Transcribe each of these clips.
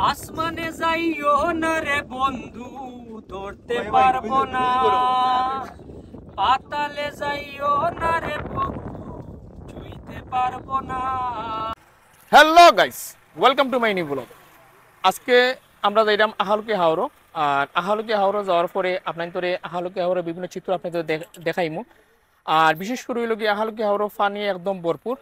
আসমানে যাইও না রে বন্ধু, ধরতে পারবো না। পাতালে যাইও না রে বন্ধু, ছুঁইতে পারবো না। Hello guys, welcome to my new blog. আজকে আমরা যাইলাম আহালুকি হাওড়ো। আর আহালুকি হাওড়ো যাওয়ার পরে আপনার আহালুকি হাওড়ের বিভিন্ন চিত্র আপনাদের দেখাইমু। আর বিশেষ করে হইল কি আহালুকি হাওড়ো ফানি একদম ভরপুর।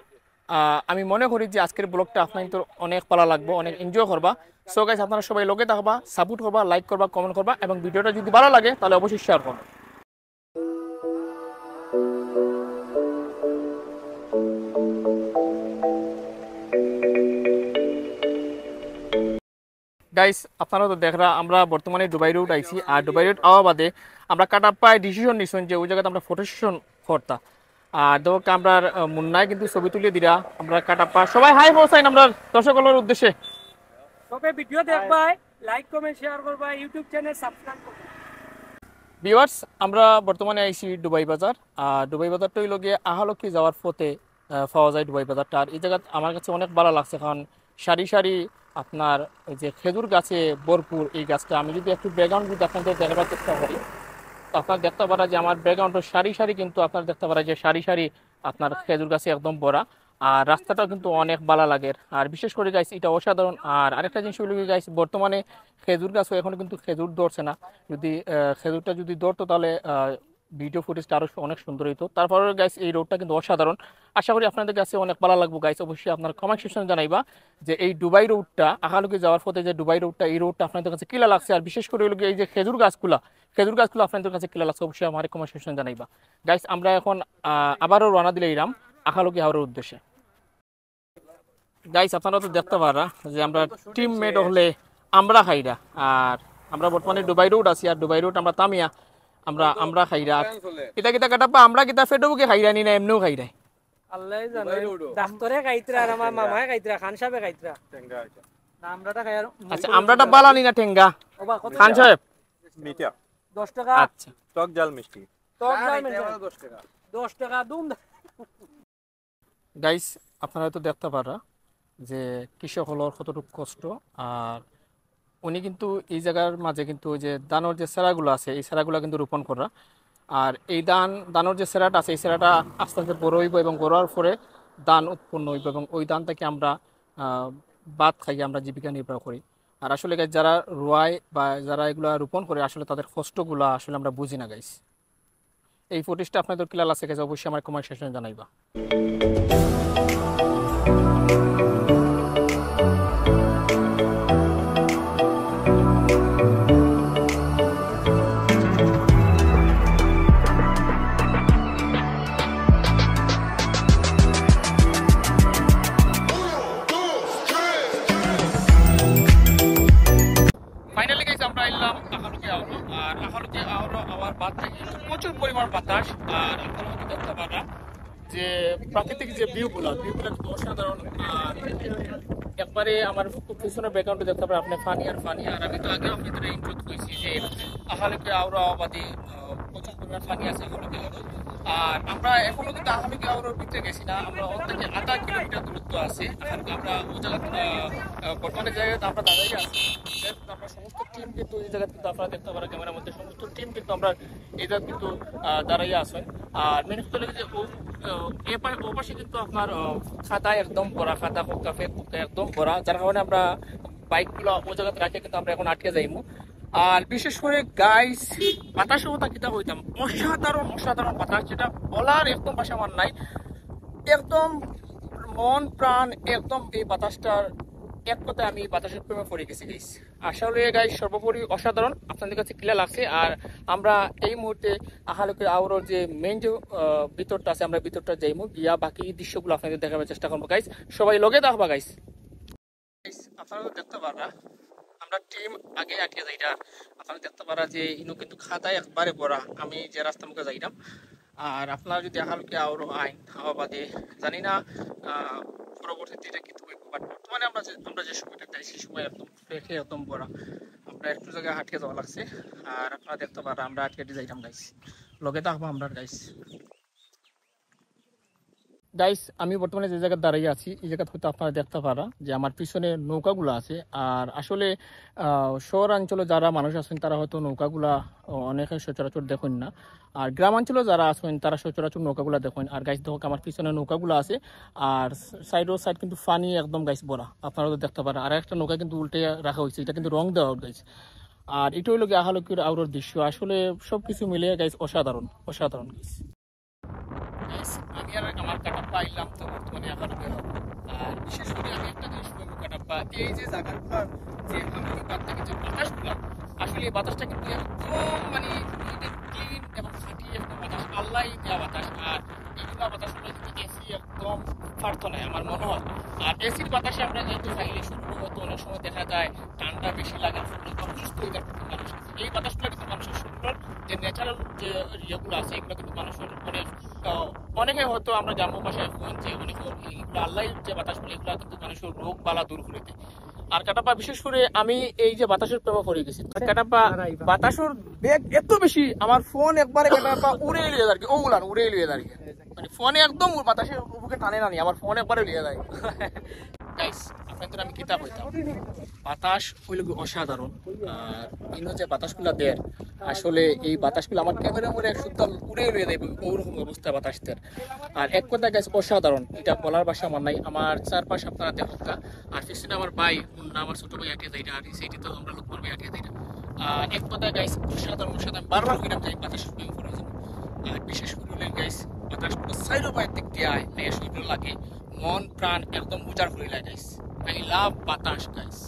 আমি মনে করি যে আজকের ব্লগটা আপনার অনেক ভালো লাগবে, অনেক এনজয় করবা। সো গাইস, আপনারা সবাই লগে থাকবা, সাপোর্ট করবা, লাইক করবা, কমেন্ট করবা এবং ভিডিওটা যদি ভালো লাগে তাহলে অবশ্যই শেয়ার করবা। গাইস, আপনারা তো দেখরা আমরা বর্তমানে দুবাই রোড আইছি। আর দুবাই রোড আওয়া বাদে আমরা কাটাপ্পায় ডিসিশন নিছেন যে ওই জায়গাতে আমরা ফটো সেশন করতাম। আর দেখো আমরা মুন্নায় কিন্তু ছবি তুলে দিরা আমরা কাটাপ্পা সবাই হাই হোসাইন আমরা দর্শকদের উদ্দেশ্যে। তবে ভিডিও দেখবাই, লাইক কমেন্ট শেয়ার করবা, ইউটিউব চ্যানেল সাবস্ক্রাইব করবা। ভিউয়ার্স, আমরা বর্তমানে আইছি দুবাই বাজার। আর দুবাই বাজারটা হইল গিয়ে আহালকি যাওয়ার পথে পাওয়া যায় দুবাই বাজারটা। আর এই জায়গা আমার কাছে অনেক ভালো লাগছে, কারণ সারি সারি আপনার এই যে খেজুর গাছে ভরপুর এই গাছটা। আমি যদি একটু ব্যাকগ্রাউন্ড যদি আপনাদের দেখাবার চেষ্টা করি, তো আপনার দেখতে পারা যে আমার ব্যাকগ্রাউন্ডের সারি সারি কিন্তু আপনার দেখতে পারা যে সারি সারি আপনার খেজুর গাছে একদম ভরা। আর রাস্তাটাও কিন্তু অনেক ভালো লাগে। আর বিশেষ করে গাইস এটা অসাধারণ। আর আরেকটা জিনিস হইল গাইস, বর্তমানে খেজুর গাছও এখনো কিন্তু খেজুর ধরছে না। যদি খেজুরটা যদি ধরতো তাহলে ভিডিও ফুটেজটা আরও অনেক সুন্দর হইতো। তারপরে গাইস এই রোডটা কিন্তু অসাধারণ। আশা করি আপনাদের কাছে অনেক ভালো লাগবে গাইস। অবশ্যই আপনার কমেন্ট সেকশনে জানাইবা যে এই দুবাই রোডটা আহালুকি যাওয়ার পথে যে দুবাই রোডটা, এই রোডটা আপনাদের কাছে কিলা লাগছে। আর বিশেষ করে হলো এই যে খেজুর গাছগুলো আপনাদের কাছে কিলা লাগছে, অবশ্যই আমার কমেন্ট সেকশনে জানাইবা গাইস। আমরা এখন আবারও রওনা দিলে ইরাম আহালুকি হাওড়ের উদ্দেশ্যে। গাইস, আপনারা তো দেখতে পারা যে আমরা টিম মেট হলে আমরা খাইরা। আর আমরা বর্তমানে দুবাই রোড আছি। আর দুবাই রোড আমরা তামিয়া আমরা খাইরা কিতা কিতা কাটাপা আমরা কিতা ফেটবুকে খাইরা নি না এমনিও খাইরা আল্লাহ জানে, ডাক্তারে খাইতরা আর আমার মামায় খাইতরা, খান সাহেবে খাইতরা। না আমরাটা খাই আর আচ্ছা, আমরাটা বালা নি না ঠেঙ্গা খান সাহেব মিঠা 10 টাকা। আচ্ছা, টক জাল মিষ্টি টক ডাল মিষ্টি 10 টাকা দুম। গাইস, আপনারা তো দেখতে পারা যে কৃষক হলোর কতটুকু কষ্ট। আর উনি কিন্তু এই জায়গার মাঝে কিন্তু ওই যে দানোর যে সেরাগুলো আছে এই সেরাগুলো কিন্তু রোপণ করা। আর এই দানোর যে সেরাটা আছে এই সেরাটা আস্তে আস্তে বড় হইব এবং বড়ার পরে ধান উৎপন্ন হইব এবং ওই ধান থেকে আমরা ভাত খাই, আমরা জীবিকা নির্বাহ করি। আর আসলে গাইস যারা রোয়ায় বা যারা এগুলা রোপণ করে আসলে তাদের কষ্টগুলো আসলে আমরা বুঝি না গাইস। এই ফুটেজটা আপনাদের ক্লিয়ার আছে গাইস, অবশ্যই আমার কমেন্ট সেকশনে জানাইবা। ফাইনালি গাইস আমরা এলাম আহালুকি হাওড়ো। আর আহালুকি হাওড়ো আওয়ার বাদ থেকে প্রচুর পরিমাণ বাতাস। আর আপনারা হয়তো দেখতে পারা যে প্রাকৃতিক যে ভিউগুলো কিন্তু অসাধারণ। আর একবারে আমার খুব পিছনের ব্যাকগ্রাউন্ডে দেখতে পারেন আপনি ফানি আর ফানি। আর আমি তো আগে আপনাদের ইন্ট্রোড করেছি যে আহালুকি হাওড়ো আওয়াবাদে প্রচুর পরিমাণ ফানি আছে আহালুকি হাওড়ো। আর আমরা এখনো কিন্তু আহালুকি হাওড়োর ভিতরে গেছি না, আমরা অন্তত আধা কিলোমিটার দূরত্ব আছে। আমরা ওই জায়গা বর্তমানে জায়গাতে আমরা দাঁড়িয়ে আছি। আমরা সমস্ত টিম কিন্তু এই জায়গায় কিন্তু আপনারা দেখতে পারেন ক্যামেরার মধ্যে সমস্ত টিম কিন্তু আমরা এই জায়গা কিন্তু দাঁড়িয়ে আসেন। আর মেন হচ্ছে যে ও পাশে কিন্তু আপনার খাতা একদম ভরা, খাতা কাফে একদম ভরা, যার কারণে আমরা বাইকগুলো ওই জায়গাতে রাখে কিন্তু আমরা এখন আটকে যাইমু। আর বিশেষ করে গাইস বাতাসের কথা কিতা হইতাম, অসাধারণ বাতাস, যেটা বলার একদম ভাষা আমার নাই। একদম মন প্রাণ একদম এই বাতাসটার এক কথায় আমি বাতাসের প্রেমে পড়ে গেছি গাইস। আসলে গাইস সর্বোপরি অসাধারণ, আপনাদের কাছে ক্লিয়ার লাগছে। আর আমরা এই মুহূর্তে আহালুকি হাওড়োর যে মেইন যে ভিতরটা আছে আমরা ভিতরটা যাইমু, গিয়া বাকি দৃশ্যগুলো আপনাদের দেখাবার চেষ্টা করবো গাইস। সবাই লগে থাকবা গাইস। আপনারা দেখতে পারা আমরা টিম আগে আটকে যাইটা। আপনারা দেখতে পারা যে ইনো কিন্তু খাতায় একবারে ভরা, আমি যে রাস্তা মুখে যাইলাম। আর আপনারা যদি আহালুকি হাওড়ো আইন হাওয়া বাদে জানি না পরবর্তীতে এটা কিন্তু বর্তমানে আমরা যে সময়টা যাই সেই সময় একদম ফ্রেশে একদম ভরা। আমরা একটু জায়গায় আটকে যাওয়া লাগছে। আর আপনারা দেখতে পারা আমরা আটকে যাইতাম গাইস, লগে থাকবো আমরা গাইস। গাইস আমি বর্তমানে যে জায়গায় দাঁড়িয়ে আছি এই জায়গা হয়তো আপনারা দেখতে পারা যে আমার পিছনে নৌকাগুলো আছে। আর আসলে শহরাঞ্চলে যারা মানুষ আছেন তারা হয়তো নৌকাগুলা অনেকে সচরাচর দেখেন না, আর গ্রামাঞ্চলে যারা আছেন তারা সচরাচর নৌকাগুলা দেখেন। আর গাইস দেখো আমার পিছনে নৌকাগুলো আছে, আর সাইড কিন্তু পানি একদম গাইস ভরা, আপনারা তো দেখতে পারা। আর একটা নৌকা কিন্তু উল্টে রাখা হয়েছে, এটা কিন্তু রং দেওয়া গাইস। আর এটা হলো গিয়ে আহালকির আউরের দৃশ্য, আসলে সবকিছু মিলিয়ে গাইস অসাধারণ অসাধারণ গাইস। আমি আর আমার কাটাপ্পা আইলাম তো বর্তমানে আহালকি হাওর। আর বিশেষ করে আমি একটা জিনিস বলবো, কাটাপ্পা এই যে জায়গাগুলোর যে হালকি বাদ থেকে যে বাতাসগুলো, আসলে এই বাতাসটা কিন্তু একদম মানে ক্লিন এবং খাঁটি একটা বাতাস, আল্লাহ দেওয়া বাতাস। আর এইগুলো বাতাসগুলো কিন্তু এসি একদম পারতো না আমার মনে হয়। আর এসির বাতাসে আমরা যেহেতু চাইলে শুরু হতো, অনেক সময় দেখা যায় ঠান্ডা বেশি লাগে, অসুস্থ হয়ে যায় মানুষ। এই বাতাসগুলো কিন্তু মানুষের শরীরের যে ন্যাচারাল যে ইয়েগুলো আছে এগুলো কিন্তু মানুষের অনেকে হয়তো আমরা গ্রাম্য ভাষায় যে অনেক এগুলো আল্লাহ যে বাতাসগুলো এগুলো কিন্তু মানুষের রোগ বালা দূর করে দেয়। আর কাটাপ্পা বিশেষ করে আমি এই যে বাতাসের প্রেমে পড়ে গেছি। কাটাপ্পা বাতাসের বেগ এত বেশি, আমার ফোন একবারে কাটাপ্পা উড়ে লিয়ে দাঁড়িয়ে ওগুলান উড়ে লিয়ে দাঁড়িয়ে, মানে ফোনে একদম বাতাসের বুকে টানে না, আমার ফোন একবারে লিয়ে যায়। গাইস আপনাদের আমি কিতাব হইতাম বাতাস হইল অসাধারণ। আর ইনো যে বাতাসগুলো দেয় আসলে এই বাতাসগুলো আমার ক্যামেরা মরে শুদ্ধ উড়ে লয়ে দেয় ওরকম অবস্থা বাতাসদের। আর এক কথা গাইস অসাধারণ, এটা বলার ভাষা আমার নাই। আমার চারপাশ আপনারা দেখুন, আর পিছনে আমার ভাই আমার ছোট ভাই আটিয়ে দেয়, আর সেইটি তো আমরা লোক ভাই আটিয়ে দেয়। আর এক কথা গাইস অসাধারণ অসাধারণ, বারবার হইলাম যাই বাতাসের প্রেম করে যাবো। আর বিশেষ করে গাইস বাতাসগুলো সাইডো বাইর দিক দিয়ে আয় সুন্দর লাগে, মন প্রাণ একদম উজাড় হয়ে লাগে গাইস। আই লাভ বাতাস গাইস।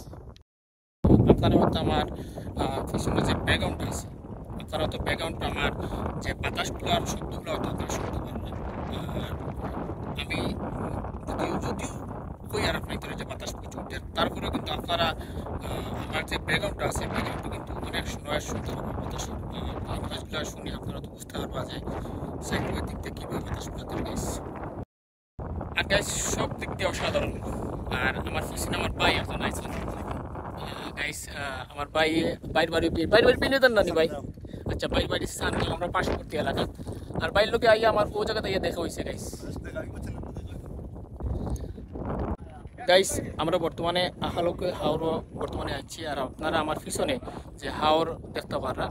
আপনারা হয়তো আমার পিছনে যে ব্যাকগ্রাউন্ড আছে, আপনারা হয়তো ব্যাকগ্রাউন্ডটা আমার যে বাতাসগুলো আর শব্দগুলো হয়তো আপনারা শুনতে পারবেন। আর আমি যদিও কই আর আপনার যে বাতাস প্রচুর, তারপরেও কিন্তু আপনারা আমার যে ব্যাকগ্রাউন্ডটা আছে ব্যাকগ্রাউন্ডটা কিন্তু অনেক নয়েজ শুনতে পারবেন। বাতাসের নয়েজগুলো শুনে আপনারা তো বুঝতে পারবা যে সাইকেলের দিক থেকে কীভাবে বাতাসগুলো তৈরি গাইস। আর গাইস সব দিক দিয়ে অসাধারণ। আর আমার পিছনে আমার ভাই এখন আইসে গাইস, আমার বাইর বাড়ি পেলে দেন নানি ভাই। আচ্ছা বাইর বাড়ির স্থান আমরা পার্শ্ববর্তী এলাকা, আর বাইরের লোকে আইয়া আমার ও জায়গাতে ইয়ে দেখা হয়েছে গাইস। গাইস আমরা বর্তমানে আহালকি হাওর বর্তমানে আছি, আর আপনারা আমার পিছনে যে হাওর দেখতে পারা।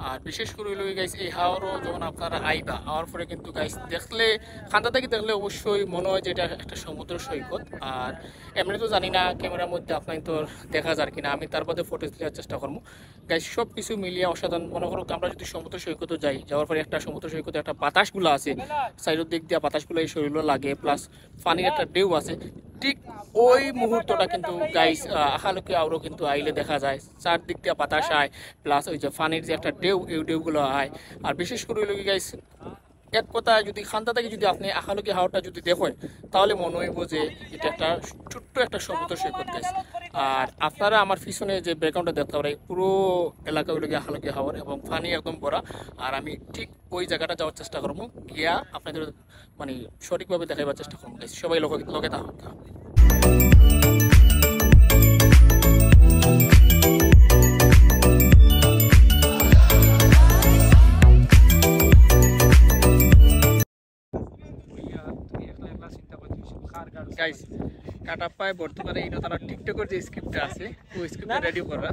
আর বিশেষ করে হইল গাইস এই হাওরও যখন আপনারা আইবা আওয়ার পরে কিন্তু গাইস দেখলে খান্তা থেকে দেখলে অবশ্যই মনে হয় যে এটা একটা সমুদ্র সৈকত। আর এমনি তো জানি না ক্যামেরার মধ্যে আপনার তো দেখা যায় কিনা, আমি তার মধ্যে ফটো দেওয়ার চেষ্টা করবো গাইস। সব কিছু মিলিয়ে অসাধারণ। মনে করো আমরা যদি সমুদ্র সৈকতে যাই, যাওয়ার পরে একটা সমুদ্র সৈকতে একটা বাতাসগুলো আছে, সাইডের দিক দিয়ে বাতাসগুলো এই শরীরে লাগে, প্লাস পানির একটা ঢেউ আছে, ঠিক ওই মুহূর্তটা কিন্তু গাইস আহালকি হাওরও কিন্তু আইলে দেখা যায়। চারদিক দিয়ে বাতাস আয়, প্লাস ওই যে পানির যে একটা ঢেউ এই ঢেউগুলো আয়। আর বিশেষ করে হইল গাইস এক কথা যদি খান্তা থেকে যদি আপনি আহালকি হাওরটা যদি দেখেন তাহলে মনে হইব যে এটা একটা ছোট্ট একটা সমুদ্র সৈকত গাইস। আর আপনারা আমার পিছনে যে ব্যাকগ্রাউন্ডটা দেখতে পারেন পুরো এলাকা হইল গিয়ে আহালকি হাওর এবং পানি একদম ভরা। আর আমি ঠিক ওই জায়গাটা যাওয়ার চেষ্টা করবো, গিয়া আপনাদের মানে সঠিকভাবে দেখাবার চেষ্টা করবো গাইস। সবাই লগে থাকুন। গাইস কাটাপ্পায় বর্তমানে এই তারা টিকটকের যে স্ক্রিপ্টটা আছে ওই স্ক্রিপ্টটা রেডি করা,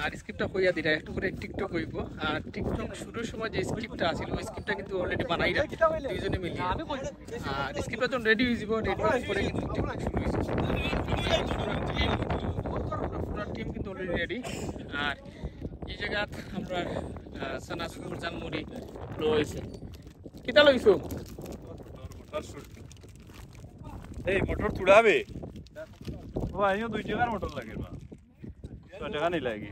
আর স্ক্রিপ্টটা হইয়া দিরা একটু করে টিকটক হইব। আর টিকটক শুরুর সময় যে স্ক্রিপ্টটা আছিল ওই স্ক্রিপ্টটা কিন্তু অলরেডি বানাই রাখি দুইজনে মিলিয়ে। আর স্ক্রিপ্টটা যখন রেডি হয়ে যাব, রেডি হওয়ার পরে কিন্তু টিকটক শুরু হয়েছে, পুরো টিম কিন্তু অলরেডি রেডি। আর এই জায়গা আমরা সানাসুর জানমুড়ি লইছে কিতা লইছো এই মোটর তুড়াবে ও আইও 2 টাকার মোটর লাগে বা 6 টাকা নাই লাগে।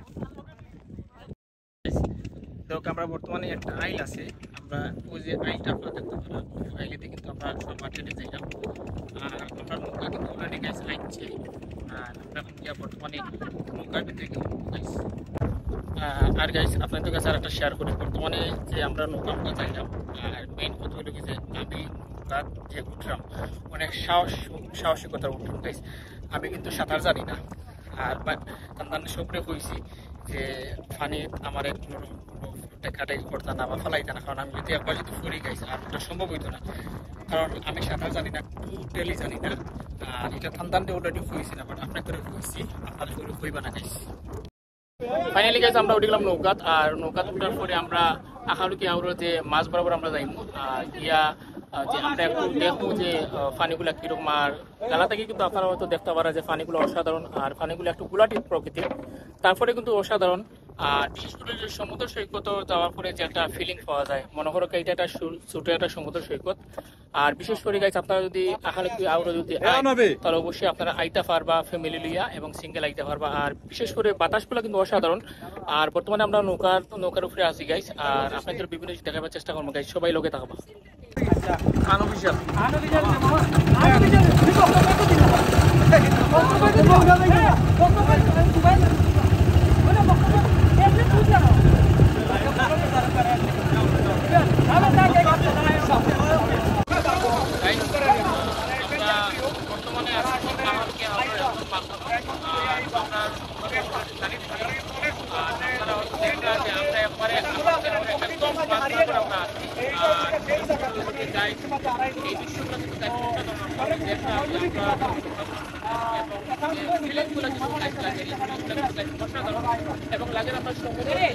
তো আমরা বর্তমানে একটা আইল আছে, আমরা ওই যে আইলটা আপনারা দেখতে পারেন আইলেতে কিন্তু আমরা সব মার্কেটে যাইলাম। আর আমরা নৌকা কিন্তু অলরেডি গাইস আইছে, আর আমরা এখন গিয়া বর্তমানে নৌকার ভিতরে গাইস। আর গাইস আপনাদের কাছে আর একটা শেয়ার করি, বর্তমানে যে আমরা নৌকা যাইলাম আর মেইন কথা হলো কি যে আমি নৌকা যে উঠলাম অনেক সাহসিকতার উঠলাম গাইস। আমি কিন্তু সাঁতার জানি না, আর তার সবরে হয়েছি যে পানি আমার কাটাই করতাম না বা ফেলাইতাম না, কারণ আমি যদি একবার যদি পড়ি গাইছি আর ওটা সম্ভব হইতো না। কারণ আমি সাঁতার জানি না, টোটালি জানি না। আর এটা ঠান্ডাতে অলরেডি হয়েছে না, বাট আপনার করে হয়েছি, আপনাদের করে হইবা না গাইস। ফাইনালি গাইস আমরা উঠে গেলাম নৌকাত, আর নৌকাত উঠার পরে আমরা আখালুকি হাওরের যে মাছ বরাবর আমরা যাইমু গিয়া যে আমরা একটু দেখবো যে পানিগুলা কিরকম। আর গালা থেকে কিন্তু আপনারা হয়তো দেখতে পারা যে পানিগুলো অসাধারণ, আর পানিগুলো একটু গুলাটি প্রকৃতির, তারপরে কিন্তু অসাধারণ। আর বিশেষ করে যে সমুদ্র সৈকত যাওয়ার পরে যে একটা ফিলিং পাওয়া যায়, মনে করো এটা একটা ছোট একটা সমুদ্র সৈকত। আর বিশেষ করে গাইস আপনারা যদি আখালুকি হাওরে যদি তাহলে অবশ্যই আপনারা আইতে পারবা ফ্যামিলি লিয়া এবং সিঙ্গেল আইতে পারবা। আর বিশেষ করে বাতাসগুলো কিন্তু অসাধারণ। আর বর্তমানে আমরা নৌকার উপরে আছি গাইস, আর আপনাদের বিভিন্ন জিনিস দেখাবার চেষ্টা করবো গাইস, সবাই লোকে থাকবা। আনবিশাল বর্তমানে এবং লাগে আপনার সমুদ্রে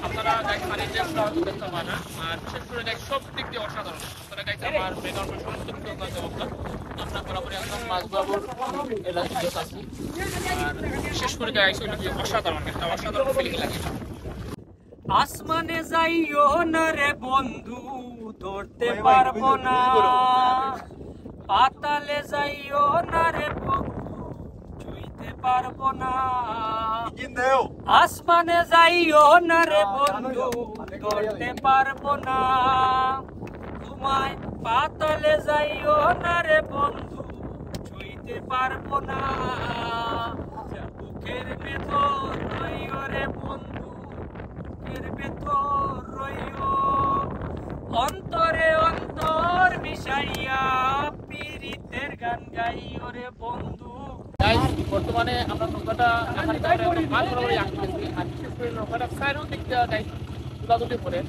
আপনারা পানির ঢেউগুলো হয়তো দেখতে পান না। আর বিশেষ করে সব দিক দিয়ে অসাধারণ। আপনারা গাইছে আমার বেগানোর সমস্ত কিছু অবস্থা আপনার বরাবরই একদম মাছ বাবুর এলাকায় আছি। আর বিশেষ করে গাইছে অসাধারণ একটা অসাধারণ ফিলিং লাগে। আসমানে যাইও না রে বন্ধু, ধরতে পারবো না। পাতালে যাইও না রে বন্ধু, ছুঁইতে পারবো না। আসমানে যাইও না রে বন্ধু, ধরতে পারবো না। তোমায় পাতালে যাইও না রে বন্ধু, ছুঁইতে পারবো না। বুকের ভেতর রইও রে বন্ধু, বুকের ভেতর রইও। অন্তরে অন্তর মিশাইয়া পীড়িতের গান গাইও রে বন্ধু। বর্তমানে আমরা নৌকাটা মাছ বরাবরই আঁকতেছি। আর বিশেষ করে নৌকাটা চারিদিক দেওয়া যায় তুলাতুলি করে।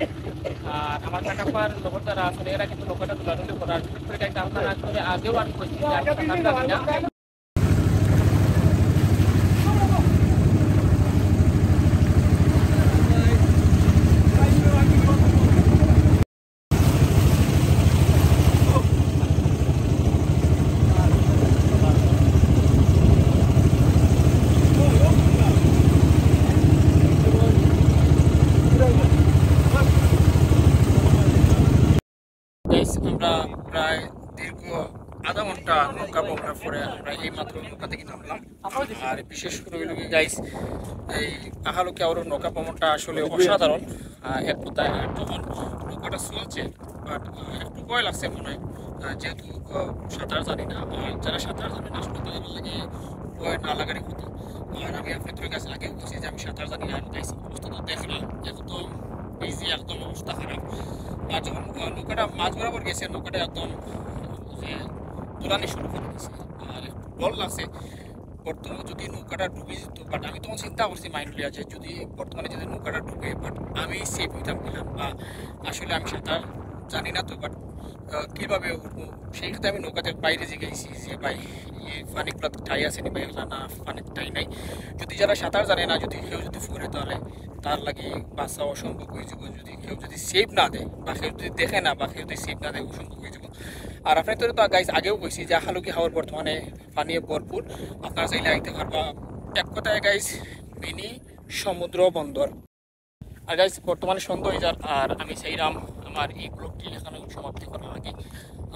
আর আমার কাকাপার লোক যারা আসলে এরা কিন্তু নৌকাটা তুলাতুলি করে। আর বিশেষ করে আপনারা আসলে আগেও আমি করছি আমরা প্রায় দীর্ঘ আধা ঘন্টা নৌকা ভ্রমণের পরে আমরা এই মাত্র নৌকা থেকে নামলাম। আর বিশেষ করে গাইস এই আখালুকি হাওরের নৌকা ভ্রমণটা আসলে অসাধারণ। এক কথায় যখন নৌকাটা চলছে বাট একটু ভয় লাগছে মনে হয়, যেহেতু সাঁতার জানি না। যারা সাঁতার জানে না আসলে তাদের লাগে ভয় না লাগারই কথা। আর আমি আপনাদের কাছে আগেও বলছি যে আমি সাঁতার জানি না। গাইস অবস্থা তো দেখলাম একদম ইজি, একদম অবস্থা খারাপ। আর যখন নৌকাটা মাছ বরাবর গেছে নৌকাটা একদম যে তোলানি শুরু করে দিয়েছে। আর একটু ডর লাগছে বর্তমানে যদি নৌকাটা ডুবে যেত। বাট আমি তখন চিন্তা করছি মাইন্ডলি আছে যদি বর্তমানে যদি নৌকাটা ডুবে বাট আমি সেফ হইতাম কিলাম, বা আসলে আমি সাঁতার জানি না তো বাট কীভাবে উঠবো সেই ক্ষেত্রে আমি নৌকাতে বাইরে যে গেছি যে ভাই পানিগুলো ঠাই আছে নি ভাই, না পানির ঠাই নাই। যদি যারা সাঁতার জানে না যদি কেউ যদি ফুরে তাহলে তার লাগে বাঁচা অসম্ভব হয়ে যাব। যদি কেউ যদি সেফ না দেয় বা কেউ যদি দেখে না বা কেউ যদি সেফ না দেয় অসম্ভব হয়ে যাব। আর আপনার তো গাইজ আগেও কইছি যে আখালুকি হাওর বর্তমানে পানি ভরপুর, আপনারা চাইলে আইতে পারবা। এক কথায় গাইজ মিনি সমুদ্র বন্দর। আর গাইজ বর্তমানে সন্ধ্যা হয়ে যার, আর আমি চাইলাম আমার এই ব্লগটি এখানে সমাপ্তি করার আগে।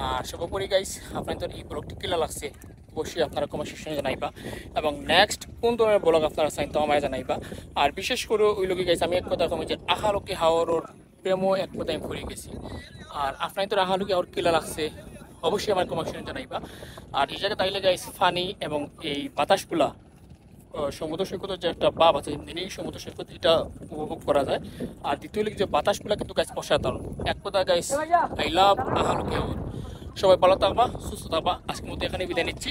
আর সর্বোপরি গাইজ আপনাদের এই ব্লগটি কেলা লাগছে অবশ্যই আপনারা কমেন্ট সেকশনে জানাইবা, এবং নেক্সট কোন ধরনের ব্লগ আপনারা চাইতে আমায় জানাইবা। আর বিশেষ করে ওই লোকে গাইছে আমি এক কথা কমে যে আখালুকি হাওরের প্রেমও এক কথা আমি পড়ে গেছি। আর আপনাদের আখালুকি হাওর কেলা লাগছে অবশ্যই আমার কমেন্ট সেকশনে জানাইবা। আর এই জায়গায় তাইলে গাইস ফানি এবং এই বাতাসগুলা সমুদ্র সৈকতের যে একটা ভাব আছে মিনি সমুদ্র সৈকত এটা উপভোগ করা যায়। আর দ্বিতীয় যে বাতাসগুলা কিন্তু গাইস অসাধারণ। এক কথা গাইস আই লাভ আখালুকি হাওর। সবাই ভালো থাকবা, সুস্থ থাকবা। আজকের মধ্যে এখানে বিদায় নিচ্ছি।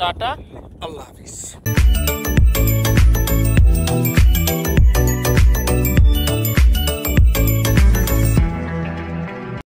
টাটা, আল্লাহ হাফিজ।